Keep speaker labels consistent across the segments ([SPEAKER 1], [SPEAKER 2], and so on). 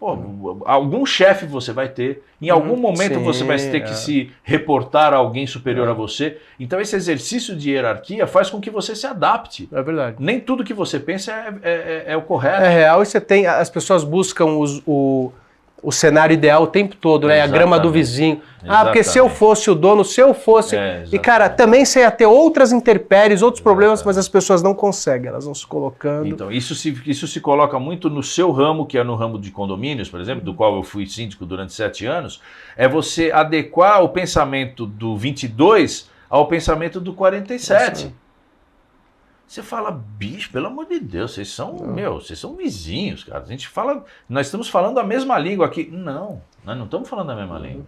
[SPEAKER 1] Pô, algum chefe você vai ter, em algum momento você vai ter que se reportar a alguém superior a você. Então esse exercício de hierarquia faz com que você se adapte.
[SPEAKER 2] É verdade.
[SPEAKER 1] Nem tudo que você pensa é o correto.
[SPEAKER 2] É real e você tem, as pessoas buscam o cenário ideal o tempo todo, né?
[SPEAKER 1] Exatamente.
[SPEAKER 2] A grama do vizinho.
[SPEAKER 1] Exatamente.
[SPEAKER 2] Porque se eu fosse o dono, se eu fosse... E cara, também você ia ter outras intempéries, outros problemas, mas as pessoas não conseguem, elas vão se colocando.
[SPEAKER 1] Então, isso se coloca muito no seu ramo, que é no ramo de condomínios, por exemplo, do qual eu fui síndico durante 7 anos, é você adequar o pensamento do 22 ao pensamento do 47. Você fala, bicho, pelo amor de Deus, vocês são vizinhos, cara. A gente fala, nós estamos falando a mesma língua aqui. Não, nós não estamos falando a mesma língua.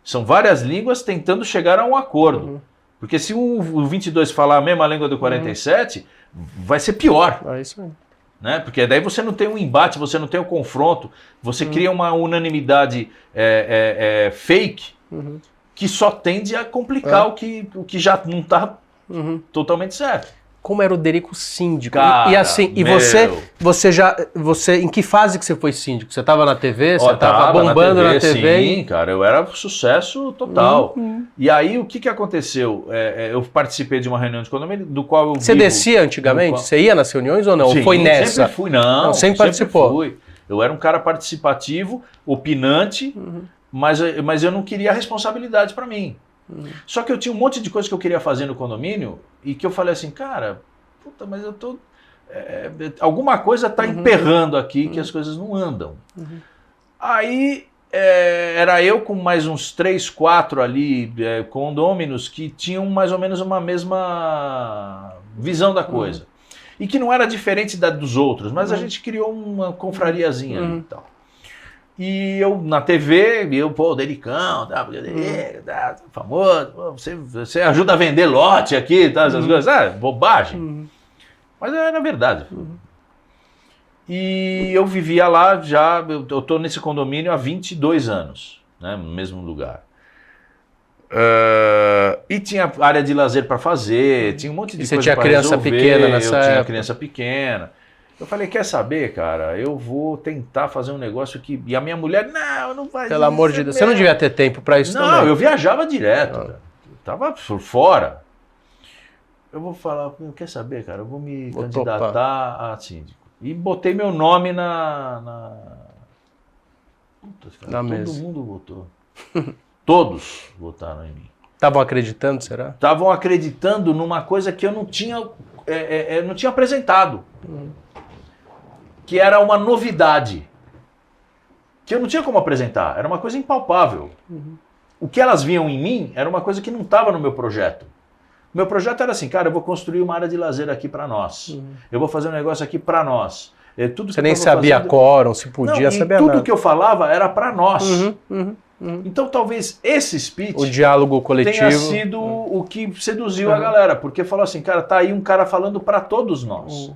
[SPEAKER 1] São várias línguas tentando chegar a um acordo. Porque se o 22 falar a mesma língua do 47, vai ser pior.
[SPEAKER 2] É isso aí.
[SPEAKER 1] Né? Porque daí você não tem um embate, você não tem um confronto, você cria uma unanimidade fake que só tende a complicar o que já não está totalmente certo.
[SPEAKER 2] Como era o Derico síndico?
[SPEAKER 1] Cara,
[SPEAKER 2] e assim, você em que fase que você foi síndico? Você estava na TV? Você estava bombando na TV?
[SPEAKER 1] Sim, cara, eu era sucesso total. E aí, o que aconteceu? Eu participei de uma reunião de condomínio, do qual eu
[SPEAKER 2] Você descia antigamente? Você ia nas reuniões ou não?
[SPEAKER 1] Sim,
[SPEAKER 2] ou foi nessa?
[SPEAKER 1] Sempre fui, não.
[SPEAKER 2] Sempre participou?
[SPEAKER 1] Fui. Eu era um cara participativo, opinante, mas eu não queria a responsabilidade para mim. Só que eu tinha um monte de coisas que eu queria fazer no condomínio e que eu falei assim, cara, puta, mas eu tô... alguma coisa está emperrando aqui que as coisas não andam. Aí era eu com mais uns 3, 4 ali condôminos que tinham mais ou menos uma mesma visão da coisa. E que não era diferente da dos outros, mas a gente criou uma confrariazinha ali e tal. E eu na TV, pô, Dericão, famoso, pô, você ajuda a vender lote aqui, tá, essas coisas, bobagem. Mas era verdade. E eu vivia lá já, eu tô nesse condomínio há 22 anos, né, no mesmo lugar. E tinha área de lazer para fazer, tinha um monte de coisa para resolver.
[SPEAKER 2] Você tinha criança pequena nessa época?
[SPEAKER 1] Eu tinha criança pequena. Eu falei, quer saber, cara, eu vou tentar fazer um negócio que... E a minha mulher, não faz isso.
[SPEAKER 2] Pelo amor de Deus, você não devia ter tempo para isso também.
[SPEAKER 1] Não, eu viajava direto, cara. Eu tava por fora. Eu vou falar, quer saber, cara, eu vou me candidatar a síndico. E botei meu nome Puta, cara,
[SPEAKER 2] na mesa.
[SPEAKER 1] Todo mundo votou. Todos votaram em mim.
[SPEAKER 2] Estavam acreditando, será?
[SPEAKER 1] Estavam acreditando numa coisa que eu não tinha apresentado. Que era uma novidade. Que eu não tinha como apresentar. Era uma coisa impalpável. O que elas viam em mim era uma coisa que não estava no meu projeto. O meu projeto era assim, cara, eu vou construir uma área de lazer aqui para nós. Eu vou fazer um negócio aqui para nós. Tudo
[SPEAKER 2] você nem sabia quórum, se podia saber nada.
[SPEAKER 1] Tudo que eu falava era para nós. Então talvez esse speech
[SPEAKER 2] o diálogo coletivo
[SPEAKER 1] tenha sido o que seduziu a galera, porque falou assim, cara, tá aí um cara falando para todos nós.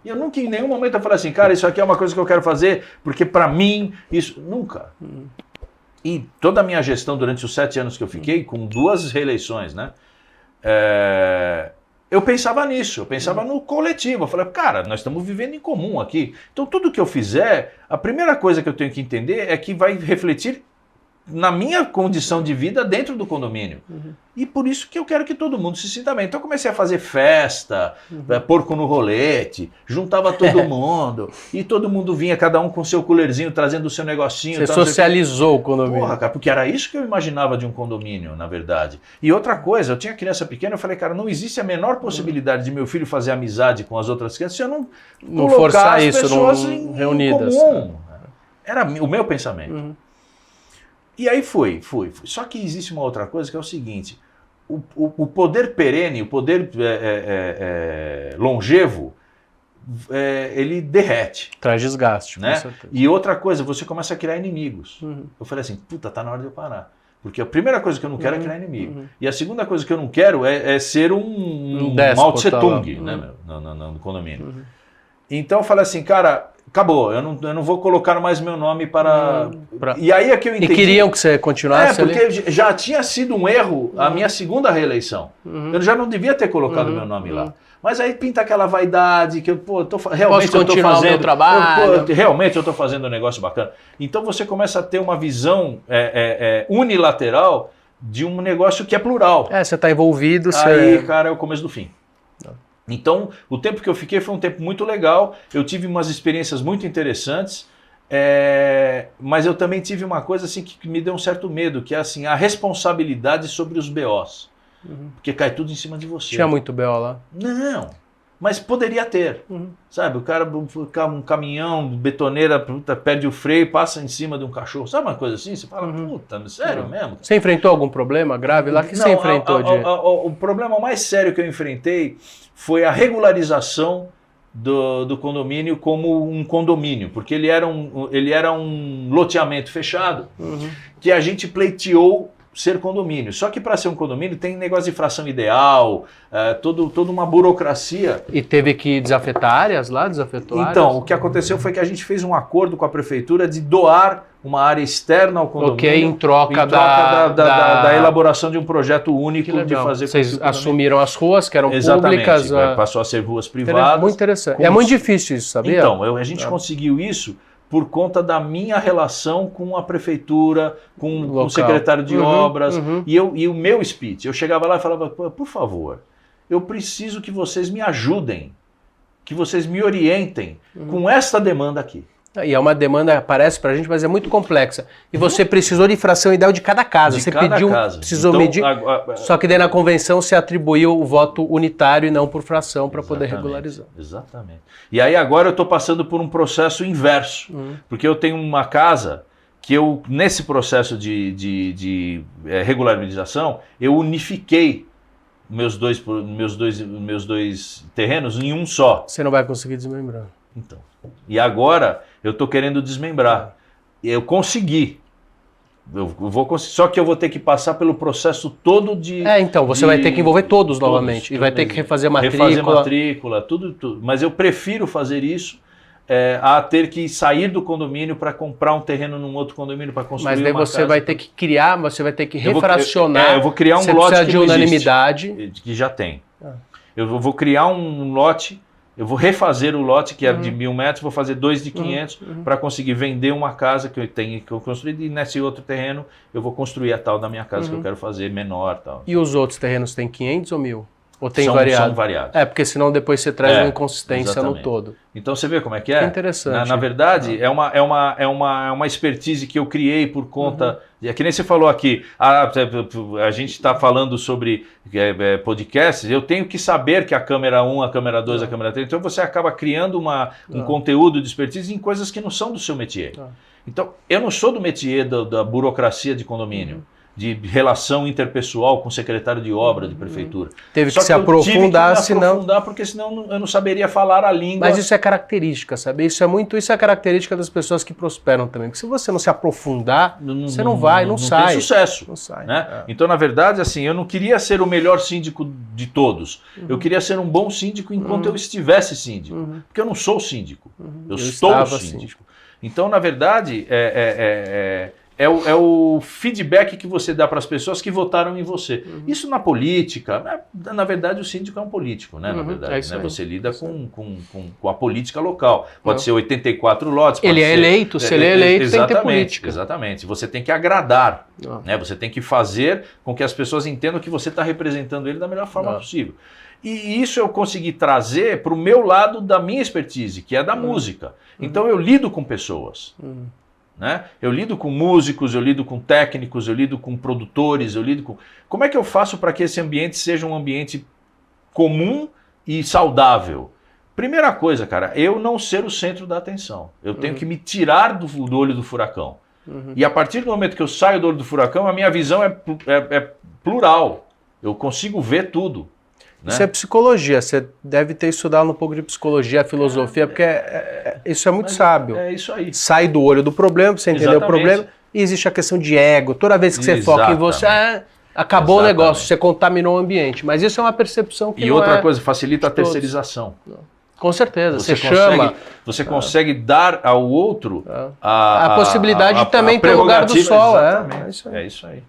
[SPEAKER 1] E eu nunca em nenhum momento eu falei assim, cara, isso aqui é uma coisa que eu quero fazer, porque para mim isso nunca. E toda a minha gestão durante os 7 anos que eu fiquei, com 2 reeleições, né? Eu pensava nisso, eu pensava no coletivo. Eu falei, cara, nós estamos vivendo em comum aqui. Então tudo que eu fizer, a primeira coisa que eu tenho que entender é que vai refletir na minha condição de vida dentro do condomínio. E por isso que eu quero que todo mundo se sinta bem. Então eu comecei a fazer festa, porco no rolete, juntava todo mundo, e todo mundo vinha, cada um com seu coolerzinho, trazendo o seu negocinho.
[SPEAKER 2] Você socializou o condomínio.
[SPEAKER 1] Porra, cara, porque era isso que eu imaginava de um condomínio, na verdade. E outra coisa, eu tinha criança pequena, eu falei, cara, não existe a menor possibilidade de meu filho fazer amizade com as outras crianças se eu não
[SPEAKER 2] forçar
[SPEAKER 1] as
[SPEAKER 2] isso,
[SPEAKER 1] pessoas
[SPEAKER 2] não reunidas.
[SPEAKER 1] Comum. Era o meu pensamento. E aí fui. Só que existe uma outra coisa que é o seguinte, o poder perene, o poder longevo, ele derrete.
[SPEAKER 2] Traz desgaste,
[SPEAKER 1] né? E outra coisa, você começa a criar inimigos. Eu falei assim, puta, tá na hora de eu parar. Porque a primeira coisa que eu não quero é criar inimigo. E a segunda coisa que eu não quero é ser um Mao Tse Tung, né, no condomínio. Então eu falei assim, cara, acabou, eu não vou colocar mais meu nome para... E aí é que eu entendi...
[SPEAKER 2] E queriam que você continuasse
[SPEAKER 1] porque ali? Já tinha sido um erro a minha segunda reeleição. Eu já não devia ter colocado meu nome lá. Mas aí pinta aquela vaidade que realmente eu estou fazendo
[SPEAKER 2] meu trabalho.
[SPEAKER 1] Realmente eu estou fazendo um negócio bacana. Então você começa a ter uma visão unilateral de um negócio que é plural.
[SPEAKER 2] Você está envolvido.
[SPEAKER 1] Aí, cara, é o começo do fim. Então, o tempo que eu fiquei foi um tempo muito legal. Eu tive umas experiências muito interessantes. Mas eu também tive uma coisa assim que me deu um certo medo, que é assim, a responsabilidade sobre os BOs. Porque cai tudo em cima de você.
[SPEAKER 2] Tinha muito BO lá?
[SPEAKER 1] Não, mas poderia ter. Sabe, o cara, um caminhão, betoneira, perde o freio, passa em cima de um cachorro. Sabe uma coisa assim? Você fala, puta, sério mesmo?
[SPEAKER 2] Você enfrentou algum problema grave lá? Que você enfrentou?
[SPEAKER 1] O problema mais sério que eu enfrentei foi a regularização do condomínio como um condomínio, porque ele era um loteamento fechado que a gente pleiteou ser condomínio. Só que para ser um condomínio tem negócio de fração ideal, toda uma burocracia.
[SPEAKER 2] E teve que desafetar áreas lá? Desafetou áreas?
[SPEAKER 1] Então, o que aconteceu foi que a gente fez um acordo com a prefeitura de doar uma área externa ao condomínio.
[SPEAKER 2] Em troca
[SPEAKER 1] da elaboração de um projeto único de fazer...
[SPEAKER 2] Vocês assumiram as ruas, que eram públicas.
[SPEAKER 1] Passou a ser ruas privadas.
[SPEAKER 2] Muito interessante. É muito difícil isso, sabia?
[SPEAKER 1] Então, a gente conseguiu isso por conta da minha relação com a prefeitura, com o secretário de obras, e o meu speech. Eu chegava lá e falava, por favor, eu preciso que vocês me ajudem, que vocês me orientem com esta demanda aqui.
[SPEAKER 2] E é uma demanda, parece pra gente, mas é muito complexa. E você precisou de fração ideal de cada casa. Você pediu, precisou medir. Só que daí na convenção você atribuiu o voto unitário e não por fração para poder regularizar.
[SPEAKER 1] Exatamente. E aí agora eu estou passando por um processo inverso. Porque eu tenho uma casa que eu, nesse processo de regularização, eu unifiquei meus dois terrenos em um só.
[SPEAKER 2] Você não vai conseguir desmembrar.
[SPEAKER 1] Então. E agora eu estou querendo desmembrar. Eu consegui. Só que eu vou ter que passar pelo processo todo de...
[SPEAKER 2] então, você vai ter que envolver todos novamente. E vai ter que refazer matrícula.
[SPEAKER 1] Refazer matrícula, tudo. Mas eu prefiro fazer isso a ter que sair do condomínio para comprar um terreno num outro condomínio para construir uma casa.
[SPEAKER 2] Mas daí você vai ter que criar, você vai ter que refracionar.
[SPEAKER 1] Eu vou criar um lote
[SPEAKER 2] precisa de unanimidade.
[SPEAKER 1] Que já tem. Eu vou criar um lote... Eu vou refazer o lote, que é de 1.000 metros, vou fazer 2 de 500 para conseguir vender uma casa que eu construí, e nesse outro terreno eu vou construir a tal da minha casa que eu quero fazer menor. Tal.
[SPEAKER 2] E os outros terrenos têm 500 ou 1.000? Ou tem variado?
[SPEAKER 1] São variados.
[SPEAKER 2] Porque senão depois você traz uma inconsistência no todo.
[SPEAKER 1] Então você vê como é que é?
[SPEAKER 2] É interessante.
[SPEAKER 1] Na verdade, é uma expertise que eu criei por conta... É que nem você falou aqui, a gente está falando sobre podcasts, eu tenho que saber que a câmera 1, a câmera 2, a câmera 3, então você acaba criando um conteúdo de expertise em coisas que não são do seu métier. Então, eu não sou do métier da burocracia de condomínio. De relação interpessoal com o secretário de obra de prefeitura.
[SPEAKER 2] Teve que se aprofundar,
[SPEAKER 1] porque senão eu não saberia falar a língua.
[SPEAKER 2] Mas isso é característica, sabe? Isso é característica das pessoas que prosperam também. Porque se você não se aprofundar, você não sai.
[SPEAKER 1] Não tem sucesso.
[SPEAKER 2] Não sai.
[SPEAKER 1] Né? Então, na verdade, assim, eu não queria ser o melhor síndico de todos. Eu queria ser um bom síndico enquanto eu estivesse síndico. Porque eu não sou síndico. Eu estou síndico. Então, na verdade, é o feedback que você dá para as pessoas que votaram em você. Isso na política, na verdade o síndico é um político, né? Na verdade, né? Você lida com a política local. Pode ser 84 lotes.
[SPEAKER 2] Ele é eleito, se ele é eleito tem que ter política.
[SPEAKER 1] Exatamente. Você tem que agradar, né? Você tem que fazer com que as pessoas entendam que você está representando ele da melhor forma possível. E isso eu consegui trazer para o meu lado da minha expertise, que é da música. Então eu lido com pessoas. Né? Eu lido com músicos, eu lido com técnicos, eu lido com produtores, eu lido com... Como é que eu faço para que esse ambiente seja um ambiente comum e saudável? Primeira coisa, cara, eu não ser o centro da atenção. Eu tenho que me tirar do olho do furacão. E a partir do momento que eu saio do olho do furacão, a minha visão é plural. Eu consigo ver tudo. Né?
[SPEAKER 2] Isso é psicologia, você deve ter estudado um pouco de psicologia, filosofia, porque isso é muito sábio.
[SPEAKER 1] É isso aí.
[SPEAKER 2] Sai do olho do problema, você entender o problema, e existe a questão de ego. Toda vez que você foca em você, acabou o negócio, você contaminou o ambiente. Mas isso é uma percepção que
[SPEAKER 1] E outra coisa, facilita a terceirização.
[SPEAKER 2] Com certeza, você chama...
[SPEAKER 1] Você consegue dar ao outro
[SPEAKER 2] a possibilidade de também ter o lugar do sol.
[SPEAKER 1] É isso aí.